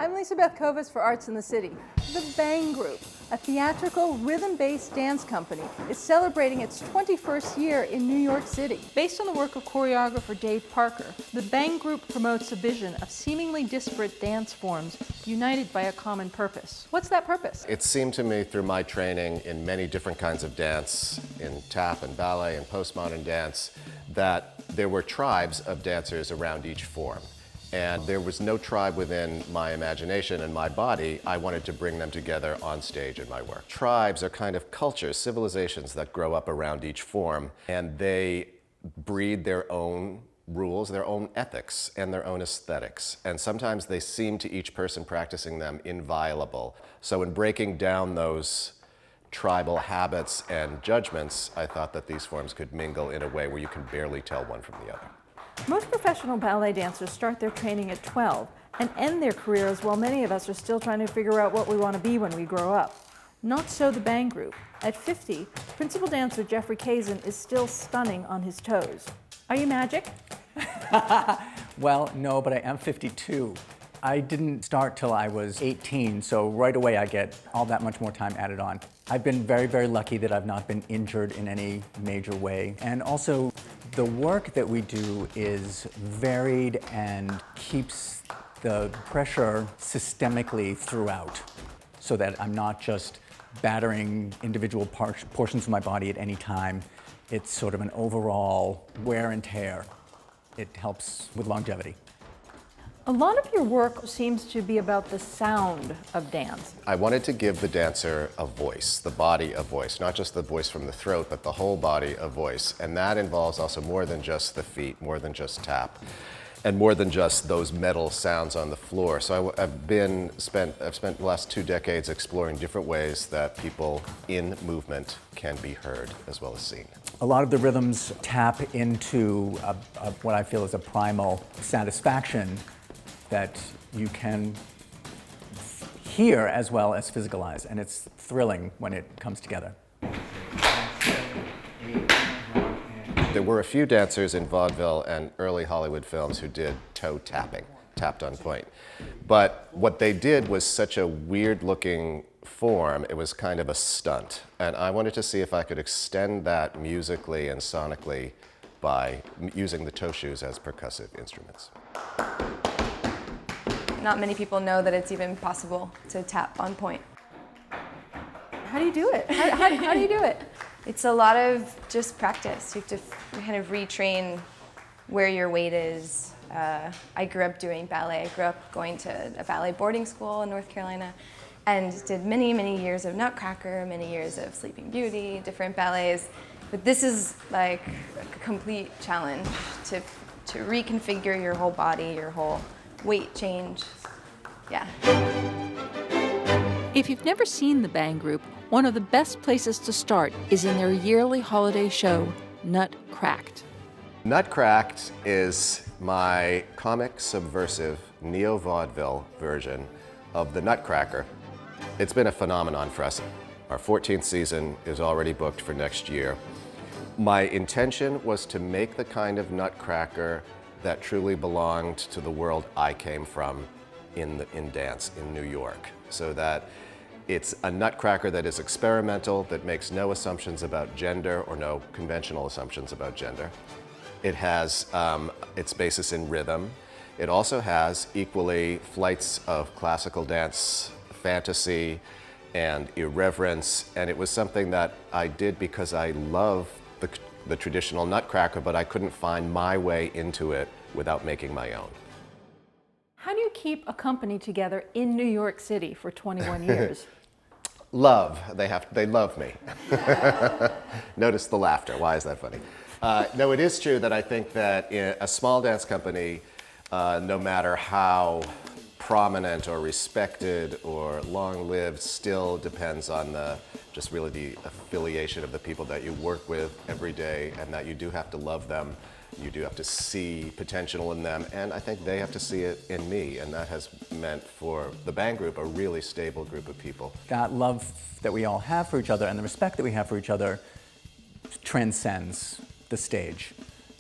I'm Beth Kovetz for Arts in the City. The Bang Group, a theatrical rhythm-based dance company, is celebrating its 21st year in New York City. Based on the work of choreographer Dave Parker, the Bang Group promotes a vision of seemingly disparate dance forms united by a common purpose. What's that purpose? It seemed to me through my training in many different kinds of dance, in tap and ballet and postmodern dance, that there were tribes of dancers around each form. And there was no tribe within my imagination and my body. I wanted to bring them together on stage in my work. Tribes are kind of cultures, civilizations that grow up around each form, and they breed their own rules, their own ethics, and their own aesthetics. And sometimes they seem to each person practicing them inviolable. So in breaking down those tribal habits and judgments, I thought that these forms could mingle in a way where you can barely tell one from the other. Most professional ballet dancers start their training at 12 and end their careers while many of us are still trying to figure out what we want to be when we grow up. Not so the Bang Group. At 50, principal dancer Jeffrey Kazin is still stunning on his toes. Are you magic? Well, no, but I am 52. I didn't start till I was 18, so right away I get all that much more time added on. I've been very, very lucky that I've not been injured in any major way. And also, the work that we do is varied and keeps the pressure systemically throughout, so that I'm not just battering individual portions of my body at any time. It's sort of an overall wear and tear. It helps with longevity. A lot of your work seems to be about the sound of dance. I wanted to give the dancer a voice, the body a voice, not just the voice from the throat, but the whole body a voice. And that involves also more than just the feet, more than just tap, and more than just those metal sounds on the floor. So I've spent the last 2 decades exploring different ways that people in movement can be heard as well as seen. A lot of the rhythms tap into what I feel is a primal satisfaction that you can hear as well as physicalize, and it's thrilling when it comes together. There were a few dancers in vaudeville and early Hollywood films who did toe tapping, tapped on point. But what they did was such a weird-looking form, it was kind of a stunt. And I wanted to see if I could extend that musically and sonically by using the toe shoes as percussive instruments. Not many people know that it's even possible to tap on point. How do you do it? How do you do it? It's a lot of just practice. You have to kind of retrain where your weight is. I grew up doing ballet. I grew up going to a ballet boarding school in North Carolina and did many, many years of Nutcracker, many years of Sleeping Beauty, different ballets. But this is like a complete challenge to reconfigure your whole body, your whole weight change. Yeah. If you've never seen the Bang Group, one of the best places to start is in their yearly holiday show, Nutcracked. Nutcracked is my comic, subversive, neo-vaudeville version of the Nutcracker. It's been a phenomenon for us. Our 14th season is already booked for next year. My intention was to make the kind of Nutcracker that truly belonged to the world I came from in dance in New York, so that it's a Nutcracker that is experimental, that makes no assumptions about gender or no conventional assumptions about gender. It has its basis in rhythm. It also has equally flights of classical dance, fantasy, and irreverence, and it was something that I did because I love the traditional Nutcracker, but I couldn't find my way into it without making my own. How do you keep a company together in New York City for 21 years? Love. They love me. Notice the laughter. Why is that funny? No, it is true that I think that in a small dance company, no matter how prominent or respected or long-lived, still depends on just really the affiliation of the people that you work with every day, and that you do have to love them. You do have to see potential in them, and I think they have to see it in me, and that has meant for the Bang Group a really stable group of people. That love that we all have for each other and the respect that we have for each other transcends the stage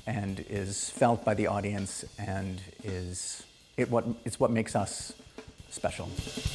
and is felt by the audience, and it's what makes us special.